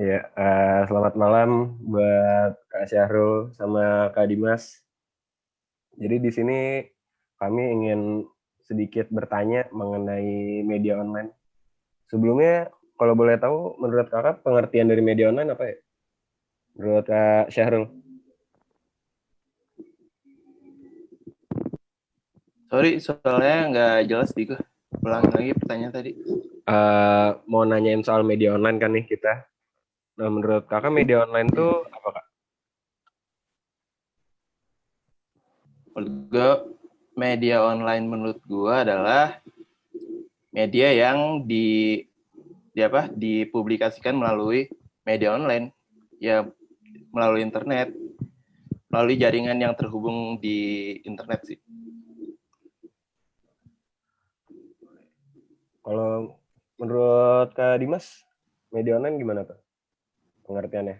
Ya, selamat malam buat Kak Syahrul sama Kak Dimas. Jadi di sini kami ingin sedikit bertanya mengenai media online. Sebelumnya, kalau boleh tahu, menurut Kakak pengertian dari media online apa ya? Menurut Kak Syahrul, Sorry, soalnya nggak jelas di gue. Ulangi lagi pertanyaan tadi. mau nanyain soal media online kan nih kita. Nah, menurut Kakak media online tuh apa Kak? Menurut gue, media online menurut gue adalah media yang dipublikasikan melalui media online, ya melalui internet, melalui jaringan yang terhubung di internet sih. Kalau menurut Kak Dimas, media online gimana tuh pengertiannya?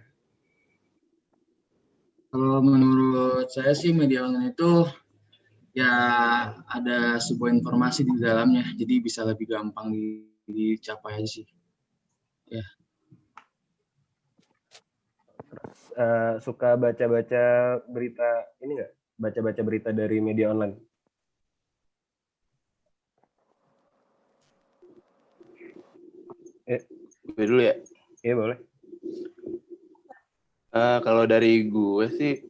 Kalau menurut saya sih media online itu ya ada sebuah informasi di dalamnya, jadi bisa lebih gampang dicapai aja sih. Ya, Suka baca-baca berita ini nggak? Baca-baca berita dari media online? Eh, Gue dulu ya. iya boleh. Kalau dari gue sih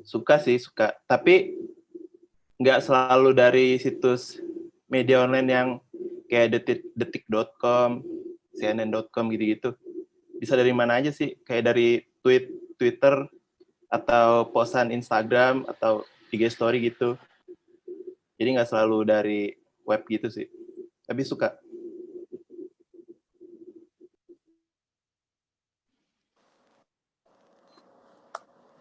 suka. Tapi nggak selalu dari situs media online yang kayak detik.com, cnn.com gitu-gitu. Bisa dari mana aja sih, kayak dari Twitter atau posan Instagram atau IG story gitu. Jadi nggak selalu dari web gitu sih. Tapi suka.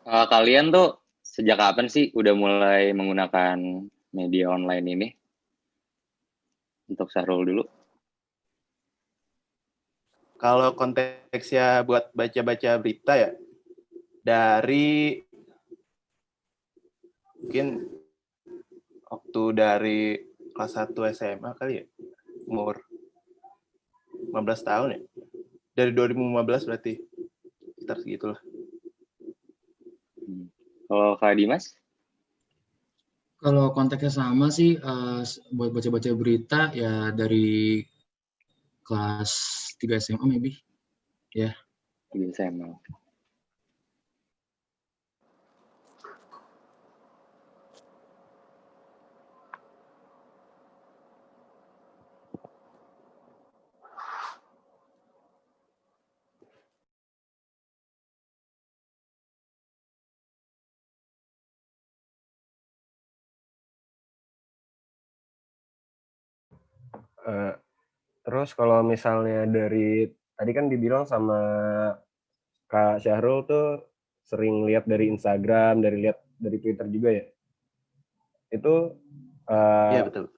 Kalian tuh sejak kapan sih udah mulai menggunakan media online ini? Untuk Syahrul dulu. Kalau konteksnya buat baca-baca berita ya, dari mungkin waktu dari kelas 1 SMA kali ya, umur 15 tahun ya. Dari 2015 berarti, sekitar segitulah. Kalau Kak Dimas? kalau konteksnya sama sih buat baca-baca berita ya dari kelas 3 SMA maybe. Ya. Di SMA. Eh, Terus kalau misalnya dari tadi kan dibilang sama Kak Syahrul tuh sering lihat dari Instagram, dari lihat dari Twitter juga ya. Itu Iya eh, betul.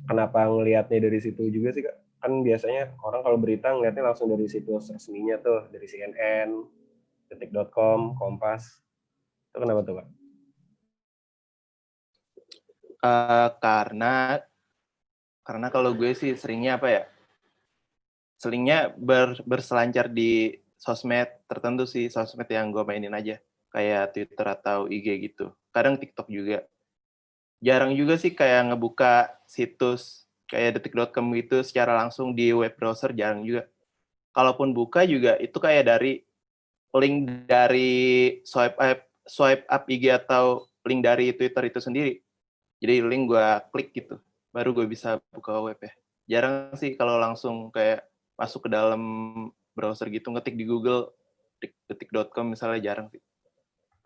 kenapa ngelihatnya dari situ juga sih Kak? Kan biasanya orang kalau berita ngelihatnya langsung dari situs resminya tuh, dari CNN, detik.com, Kompas. Itu kenapa tuh Kak? Karena kalau gue sih seringnya apa ya? Seringnya berselancar di sosmed tertentu sih, sosmed yang gue mainin aja, kayak Twitter atau IG gitu. Kadang TikTok juga. Jarang juga sih kayak ngebuka situs kayak detik.com gitu secara langsung di web browser, jarang juga. Kalaupun buka juga itu kayak dari link dari swipe up IG atau link dari Twitter itu sendiri. Jadi link gue klik gitu, baru gue bisa buka web ya. Jarang sih kalau langsung kayak masuk ke dalam browser gitu, ngetik di Google detik.com misalnya, jarang sih.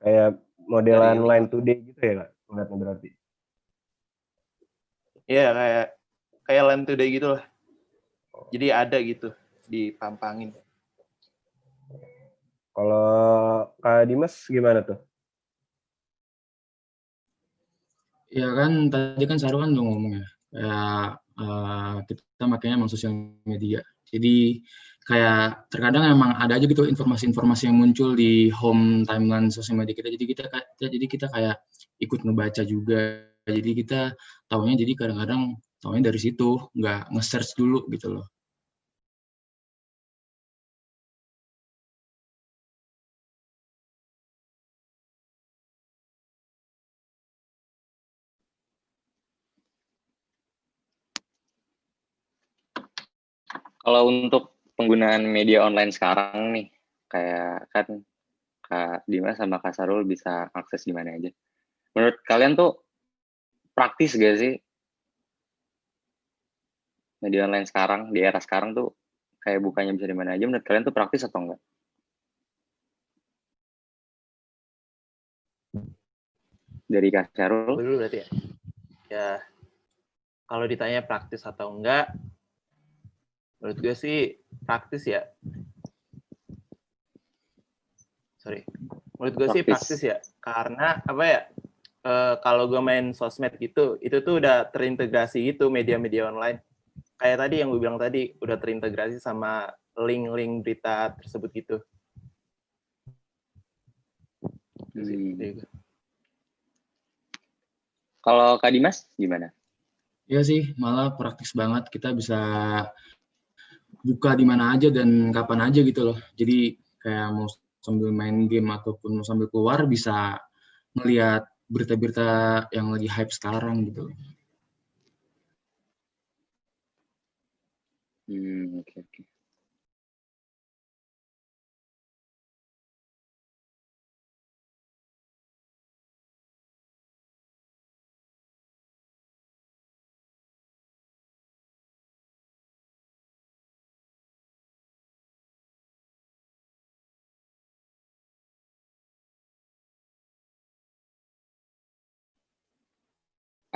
Kayak Dari modelan link. Line Today gitu ya Kak? Ngeliatnya berarti. Iya, kayak Line Today gitu lah. Jadi ada gitu, dipampangin. Kalau Kak Dimas gimana tuh? Ya kan tadi kan Saru kan udah ngomong ya. Kayak kita makanya emang sosial media. Jadi kayak terkadang emang ada aja gitu informasi-informasi yang muncul di home timeline sosial media kita. Jadi kita kayak ikut ngebaca juga. Jadi kita taunya jadi kadang-kadang taunya dari situ, nggak nge-search dulu gitu loh. Kalau untuk penggunaan media online sekarang nih, kayak kan Kak Dimas sama Kak Sarul bisa akses di mana aja. Menurut kalian tuh praktis gak sih media online sekarang, di era sekarang tuh kayak bukanya bisa di mana aja, menurut kalian tuh praktis atau enggak? Dari Kak Gue Sarul, dulu berarti ya. Ya, kalau ditanya praktis atau enggak, menurut gue sih praktis ya. Menurut gue sih praktis ya. Karena apa ya? Kalau gue main sosmed gitu, itu tuh udah terintegrasi gitu media-media online. Kayak tadi yang gue bilang tadi, udah terintegrasi sama link-link berita tersebut gitu. Kalau Kak Dimas gimana? Iya sih, malah praktis banget. Kita bisa buka di mana aja dan kapan aja gitu loh. Jadi kayak mau sambil main game ataupun mau sambil keluar bisa melihat berita-berita yang lagi hype sekarang gitu. Oke.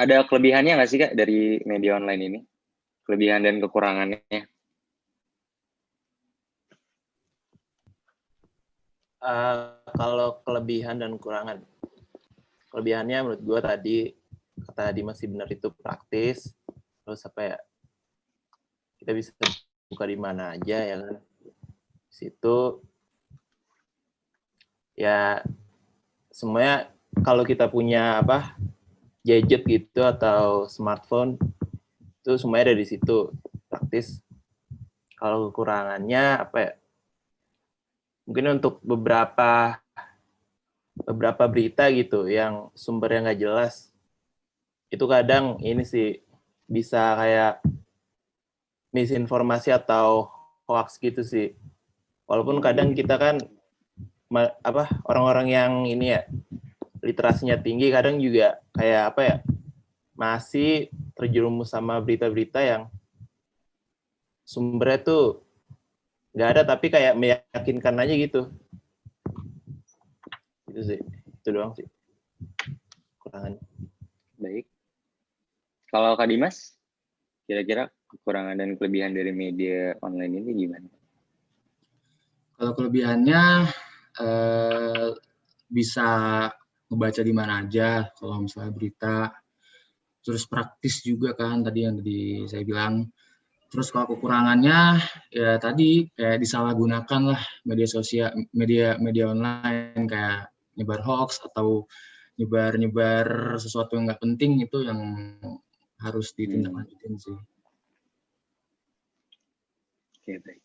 Ada kelebihannya nggak sih Kak dari media online ini? Kelebihan dan kekurangannya? Kalau kelebihan dan kekurangan, kelebihannya menurut gue tadi kata Dimas masih benar, itu praktis. Terus apa ya? Kita bisa buka di mana aja ya kan. Di situ ya semuanya kalau kita punya apa gadget gitu atau smartphone itu semuanya ada di situ, praktis. Kalau kekurangannya apa ya? Mungkin untuk beberapa berita gitu yang sumbernya nggak jelas, itu kadang ini sih bisa kayak misinformasi atau hoax gitu sih. Walaupun kadang kita kan orang-orang yang ini ya literasinya tinggi, kadang juga kayak apa ya, masih terjerumus sama berita-berita yang sumbernya tuh nggak ada tapi kayak meyakinkan aja gitu. Itu sih, itu doang sih kekurangan. Baik. Kalau Kak Dimas, kira-kira kekurangan dan kelebihan dari media online ini gimana? Kalau kelebihannya bisa ngebaca di mana aja kalau misalnya berita. Terus praktis juga kan tadi yang saya bilang. Terus kalau kekurangannya ya tadi kayak disalahgunakan lah media sosial, media online, kayak nyebar hoax atau nyebar sesuatu yang nggak penting, itu yang harus ditindaklanjutin sih. Oke, baik.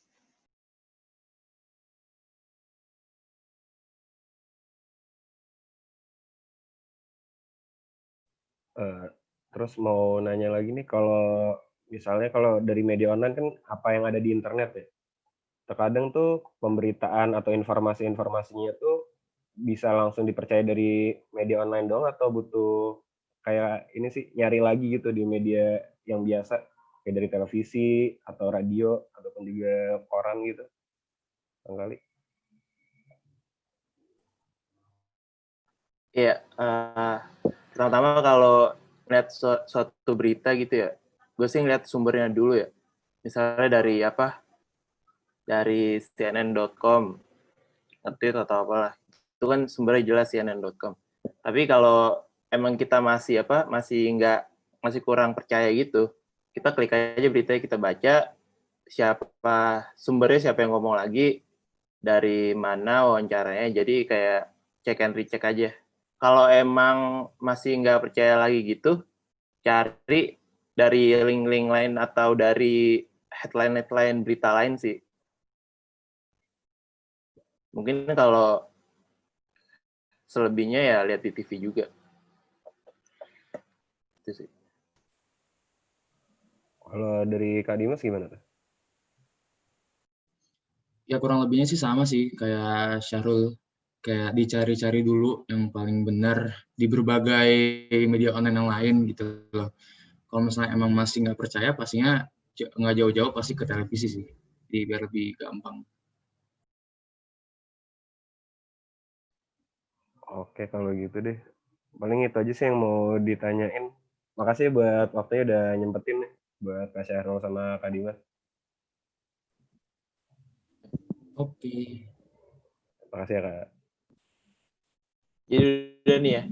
Terus mau nanya lagi nih, kalau misalnya kalau dari media online kan apa yang ada di internet ya, terkadang tuh pemberitaan atau informasi-informasinya tuh bisa langsung dipercaya dari media online doang, atau butuh kayak ini sih, nyari lagi gitu di media yang biasa kayak dari televisi atau radio ataupun juga koran gitu kali. Iya, pertama kalau lihat suatu berita gitu ya, gue sih ngeliat sumbernya dulu ya. Misalnya dari apa? Dari CNN.com, ngerti atau apalah. Itu kan sumbernya jelas CNN.com. Tapi kalau emang kita masih kurang percaya gitu, kita klik aja beritanya, kita baca siapa sumbernya, siapa yang ngomong lagi, dari mana wawancaranya. Jadi kayak check and recheck aja. Kalau emang masih nggak percaya lagi gitu, cari dari link-link lain atau dari headline-headline berita lain sih. Mungkin kalau selebihnya ya lihat di TV juga. Itu sih. Kalau dari Kak Dimas gimana tuh? Ya kurang lebihnya sih sama sih kayak Syahrul, kayak dicari-cari dulu yang paling benar di berbagai media online yang lain gitu loh. Kalau misalnya emang masih nggak percaya, pastinya nggak jauh-jauh pasti ke televisi sih, biar lebih gampang. Oke, kalau gitu deh. Paling itu aja sih yang mau ditanyain. Makasih buat waktunya udah nyempetin nih buat Kak Syahrul sama Kak Dimas. Oke. Makasih ya Kak. Jadi udah nih ya.